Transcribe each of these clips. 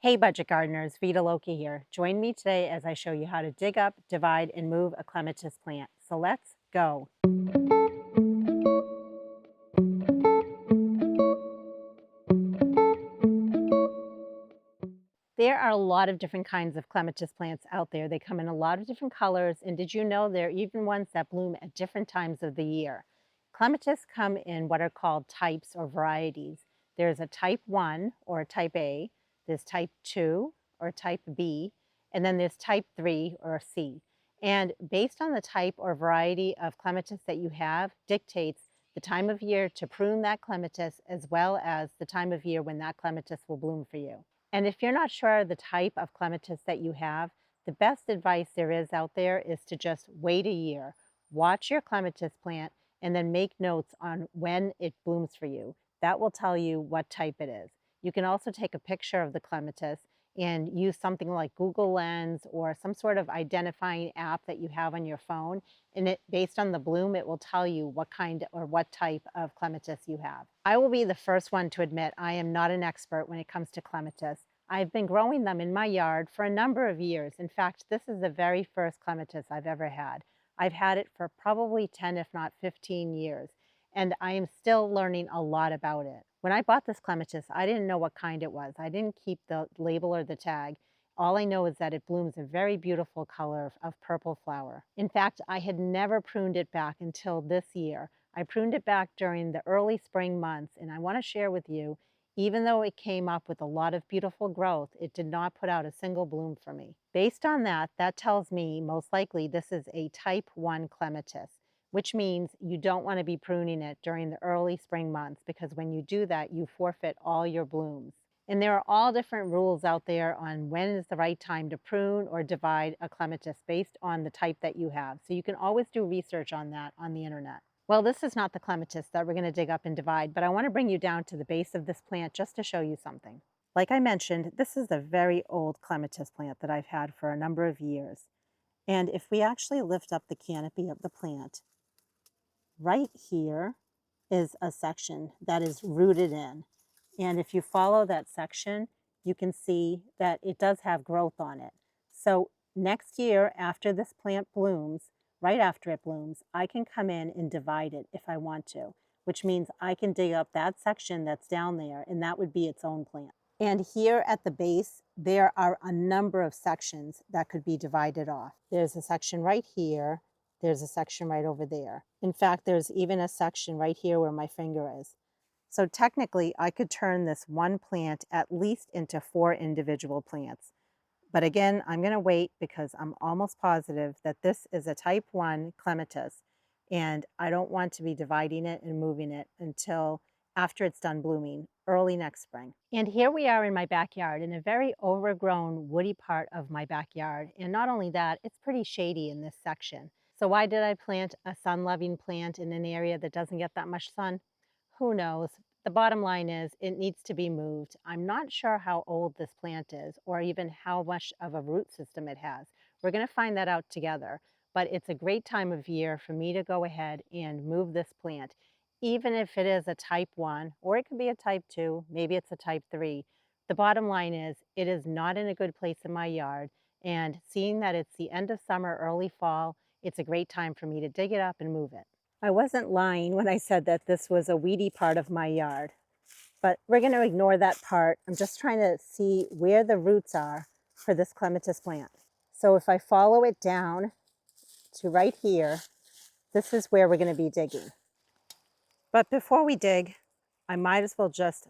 Hey budget gardeners, Vita Loki here. Join me today as I show you how to dig up, divide, and move a clematis plant. So let's go. There are a lot of different kinds of clematis plants out there. They come in a lot of different colors, and did you know there are even ones that bloom at different times of the year? Clematis come in what are called types or varieties. There's a type 1 or a type A, there's type 2 or type B, and then there's type 3 or C. And based on the type or variety of clematis that you have dictates the time of year to prune that clematis as well as the time of year when that clematis will bloom for you. And if you're not sure the type of clematis that you have, the best advice there is out there is to just wait a year. Watch your clematis plant and then make notes on when it blooms for you. That will tell you what type it is. You can also take a picture of the clematis and use something like Google Lens or some sort of identifying app that you have on your phone. And it, based on the bloom, it will tell you what kind or what type of clematis you have. I will be the first one to admit I am not an expert when it comes to clematis. I've been growing them in my yard for a number of years. In fact, this is the very first clematis I've ever had. I've had it for probably 10, if not 15 years, and I am still learning a lot about it. When I bought this clematis, I didn't know what kind it was. I didn't keep the label or the tag. All I know is that it blooms a very beautiful color of purple flower. In fact, I had never pruned it back until this year. I pruned it back during the early spring months, and I want to share with you, even though it came up with a lot of beautiful growth, it did not put out a single bloom for me. Based on that, that tells me most likely this is a type 1 clematis, which means you don't want to be pruning it during the early spring months because when you do that, you forfeit all your blooms. And there are all different rules out there on when is the right time to prune or divide a clematis based on the type that you have. So you can always do research on that on the internet. Well, this is not the clematis that we're going to dig up and divide, but I want to bring you down to the base of this plant just to show you something. Like I mentioned, this is a very old clematis plant that I've had for a number of years. And if we actually lift up the canopy of the plant, right here is a section that is rooted in. And if you follow that section, you can see that it does have growth on it. So next year, after this plant blooms, right after it blooms, I can come in and divide it if I want to, which means I can dig up that section that's down there, and that would be its own plant. And here at the base, there are a number of sections that could be divided off. There's a section right here. There's a section right over there. In fact, there's even a section right here where my finger is. So technically, I could turn this one plant at least into 4 individual plants. But again, I'm going to wait because I'm almost positive that this is a type 1 clematis, and I don't want to be dividing it and moving it until after it's done blooming, early next spring. And here we are in my backyard, in a very overgrown woody part of my backyard. And not only that, it's pretty shady in this section. So why did I plant a sun-loving plant in an area that doesn't get that much sun? Who knows? The bottom line is it needs to be moved. I'm not sure how old this plant is or even how much of a root system it has. We're going to find that out together, but it's a great time of year for me to go ahead and move this plant, even if it is a type 1 or it could be a type 2, maybe it's a type 3. The bottom line is it is not in a good place in my yard, and seeing that it's the end of summer, early fall, it's a great time for me to dig it up and move it. I wasn't lying when I said that this was a weedy part of my yard, but we're going to ignore that part. I'm just trying to see where the roots are for this clematis plant. So if I follow it down to right here, this is where we're going to be digging. But before we dig, I might as well just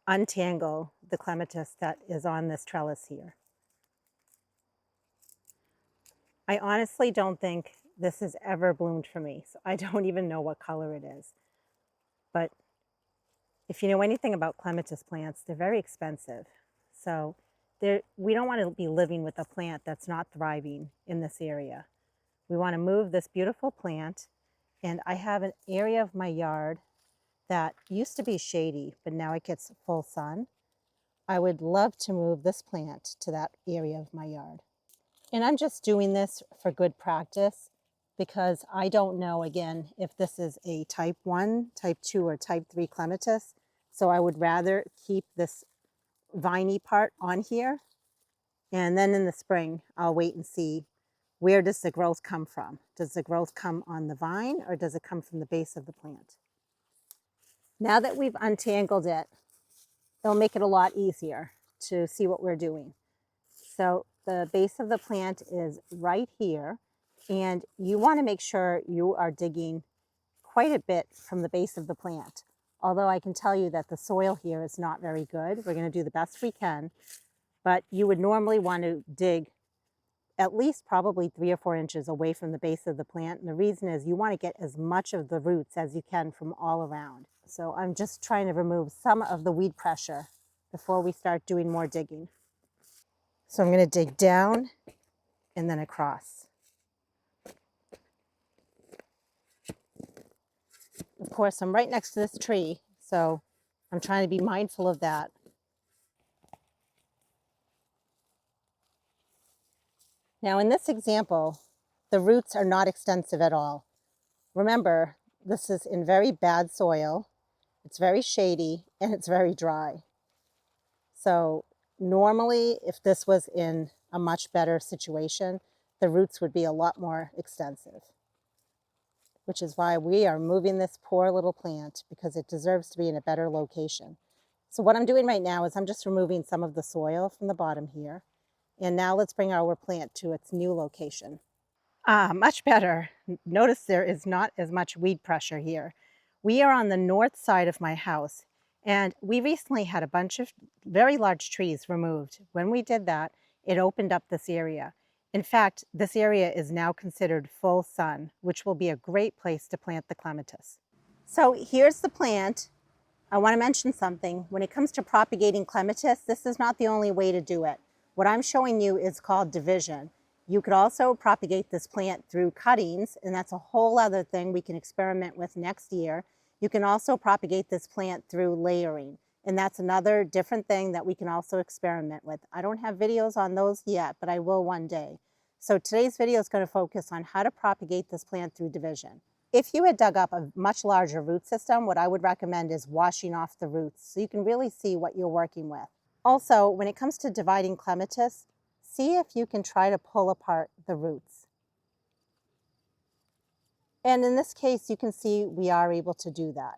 untangle the clematis that is on this trellis here. I honestly don't think this has ever bloomed for me, so I don't even know what color it is. But if you know anything about clematis plants, they're very expensive. So we don't want to be living with a plant that's not thriving in this area. We want to move this beautiful plant, and I have an area of my yard that used to be shady, but now it gets full sun. I would love to move this plant to that area of my yard. And I'm just doing this for good practice because I don't know, again, if this is a type 1, type 2, or type 3 clematis. So I would rather keep this viney part on here. And then in the spring, I'll wait and see, where does the growth come from? Does the growth come on the vine, or does it come from the base of the plant? Now that we've untangled it, it'll make it a lot easier to see what we're doing. So the base of the plant is right here, and you want to make sure you are digging quite a bit from the base of the plant. Although I can tell you that the soil here is not very good. We're going to do the best we can, but you would normally want to dig at least probably 3 or 4 inches away from the base of the plant. And the reason is you want to get as much of the roots as you can from all around. So I'm just trying to remove some of the weed pressure before we start doing more digging. So I'm going to dig down and then across. Of course, I'm right next to this tree, so I'm trying to be mindful of that. Now in this example, the roots are not extensive at all. Remember, this is in very bad soil, it's very shady, and it's very dry. So normally, if this was in a much better situation, the roots would be a lot more extensive, which is why we are moving this poor little plant, because it deserves to be in a better location. So what I'm doing right now is I'm just removing some of the soil from the bottom here. And now let's bring our plant to its new location. Much better. Notice there is not as much weed pressure here. We are on the north side of my house, and we recently had a bunch of very large trees removed. When we did that, it opened up this area. In fact, this area is now considered full sun, which will be a great place to plant the clematis. So here's the plant. I want to mention something. When it comes to propagating clematis, this is not the only way to do it. What I'm showing you is called division. You could also propagate this plant through cuttings, and that's a whole other thing we can experiment with next year. You can also propagate this plant through layering, and that's another different thing that we can also experiment with. I don't have videos on those yet, but I will one day. So today's video is going to focus on how to propagate this plant through division. If you had dug up a much larger root system, what I would recommend is washing off the roots so you can really see what you're working with. Also, when it comes to dividing clematis, see if you can try to pull apart the roots. And in this case, you can see we are able to do that.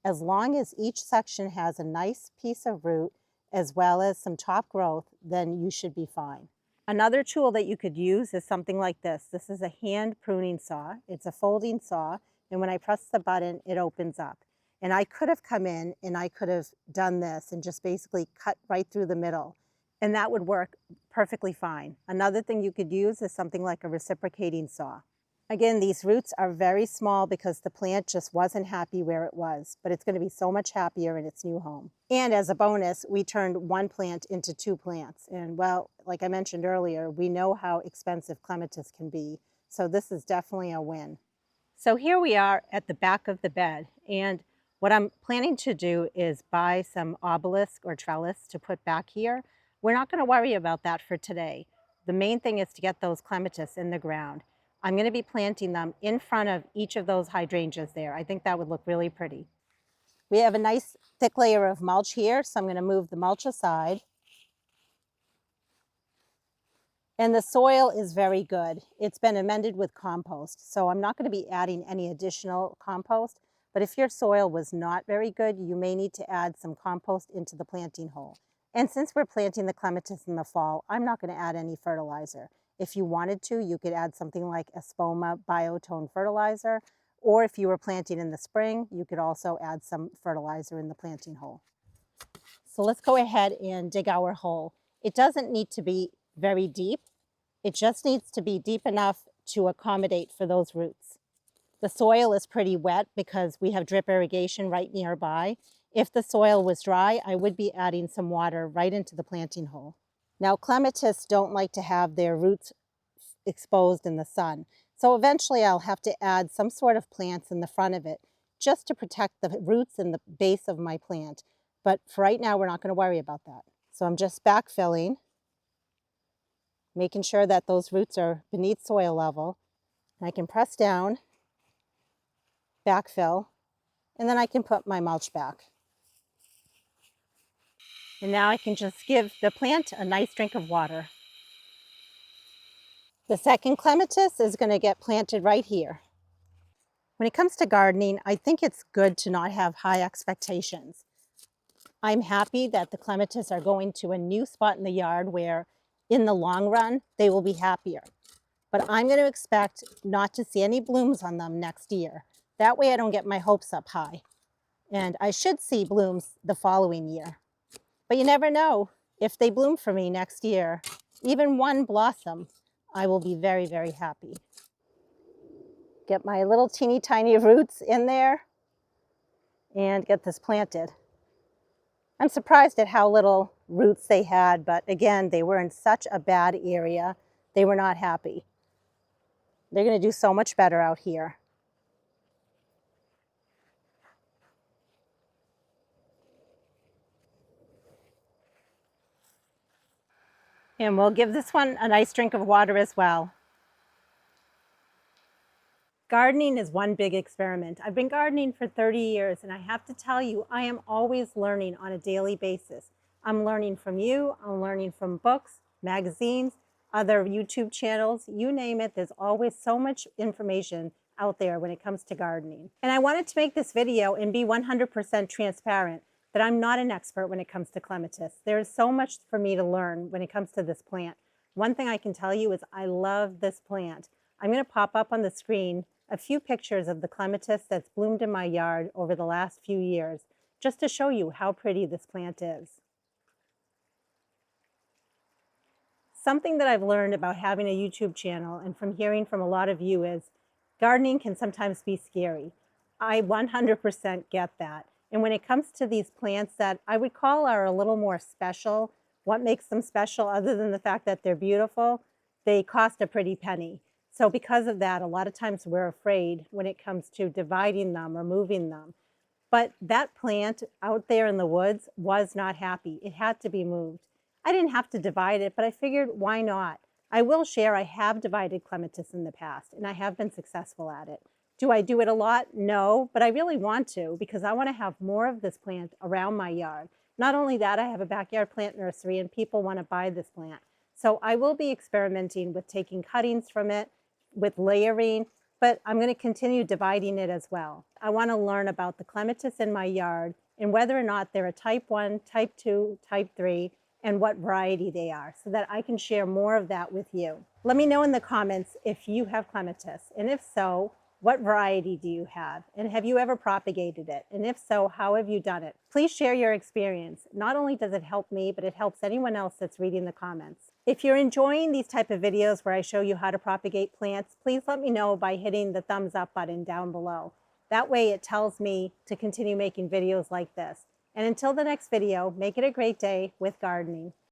As long as each section has a nice piece of root as well as some top growth, then you should be fine. Another tool that you could use is something like this. This is a hand pruning saw. It's a folding saw, and when I press the button, it opens up. And I could have come in and I could have done this and just basically cut right through the middle, and that would work perfectly fine. Another thing you could use is something like a reciprocating saw. Again, these roots are very small because the plant just wasn't happy where it was, but it's going to be so much happier in its new home. And as a bonus, we turned one plant into 2 plants. And well, like I mentioned earlier, we know how expensive clematis can be, so this is definitely a win. So here we are at the back of the bed, and what I'm planning to do is buy some obelisk or trellis to put back here. We're not going to worry about that for today. The main thing is to get those clematis in the ground. I'm going to be planting them in front of each of those hydrangeas there. I think that would look really pretty. We have a nice thick layer of mulch here, so I'm going to move the mulch aside. And the soil is very good. It's been amended with compost, so I'm not going to be adding any additional compost. But if your soil was not very good, you may need to add some compost into the planting hole. And since we're planting the clematis in the fall, I'm not going to add any fertilizer. If you wanted to, you could add something like Espoma biotone fertilizer, or if you were planting in the spring, you could also add some fertilizer in the planting hole. So let's go ahead and dig our hole. It doesn't need to be very deep. It just needs to be deep enough to accommodate for those roots. The soil is pretty wet because we have drip irrigation right nearby. If the soil was dry, I would be adding some water right into the planting hole. Now, clematis don't like to have their roots exposed in the sun. So eventually I'll have to add some sort of plants in the front of it just to protect the roots and the base of my plant. But for right now, we're not going to worry about that. So I'm just backfilling, making sure that those roots are beneath soil level. And I can press down, backfill, and then I can put my mulch back. And now I can just give the plant a nice drink of water. The second clematis is going to get planted right here. When it comes to gardening, I think it's good to not have high expectations. I'm happy that the clematis are going to a new spot in the yard where in the long run, they will be happier. But I'm going to expect not to see any blooms on them next year. That way I don't get my hopes up high. And I should see blooms the following year. But you never know. If they bloom for me next year, even one blossom, I will be very, very happy. Get my little teeny tiny roots in there and get this planted. I'm surprised at how little roots they had, but again, they were in such a bad area. They were not happy. They're going to do so much better out here. And we'll give this one a nice drink of water as well. Gardening is one big experiment. I've been gardening for 30 years, and I have to tell you, I am always learning on a daily basis. I'm learning from you, I'm learning from books, magazines, other YouTube channels, you name it. There's always so much information out there when it comes to gardening. And I wanted to make this video and be 100% transparent that I'm not an expert when it comes to clematis. There is so much for me to learn when it comes to this plant. One thing I can tell you is I love this plant. I'm going to pop up on the screen a few pictures of the clematis that's bloomed in my yard over the last few years, just to show you how pretty this plant is. Something that I've learned about having a YouTube channel and from hearing from a lot of you is gardening can sometimes be scary. I 100% get that. And when it comes to these plants that I would call are a little more special, what makes them special other than the fact that they're beautiful? They cost a pretty penny. So because of that, a lot of times we're afraid when it comes to dividing them or moving them. But that plant out there in the woods was not happy. It had to be moved. I didn't have to divide it, but I figured why not? I will share I have divided clematis in the past, and I have been successful at it. Do I do it a lot? No, but I really want to because I want to have more of this plant around my yard. Not only that, I have a backyard plant nursery and people want to buy this plant. So I will be experimenting with taking cuttings from it, with layering, but I'm going to continue dividing it as well. I want to learn about the clematis in my yard and whether or not they're a type 1, type 2, type 3, and what variety they are so that I can share more of that with you. Let me know in the comments if you have clematis, and if so, what variety do you have? And have you ever propagated it? And if so, how have you done it? Please share your experience. Not only does it help me, but it helps anyone else that's reading the comments. If you're enjoying these type of videos where I show you how to propagate plants, please let me know by hitting the thumbs up button down below. That way it tells me to continue making videos like this. And until the next video, make it a great day with gardening.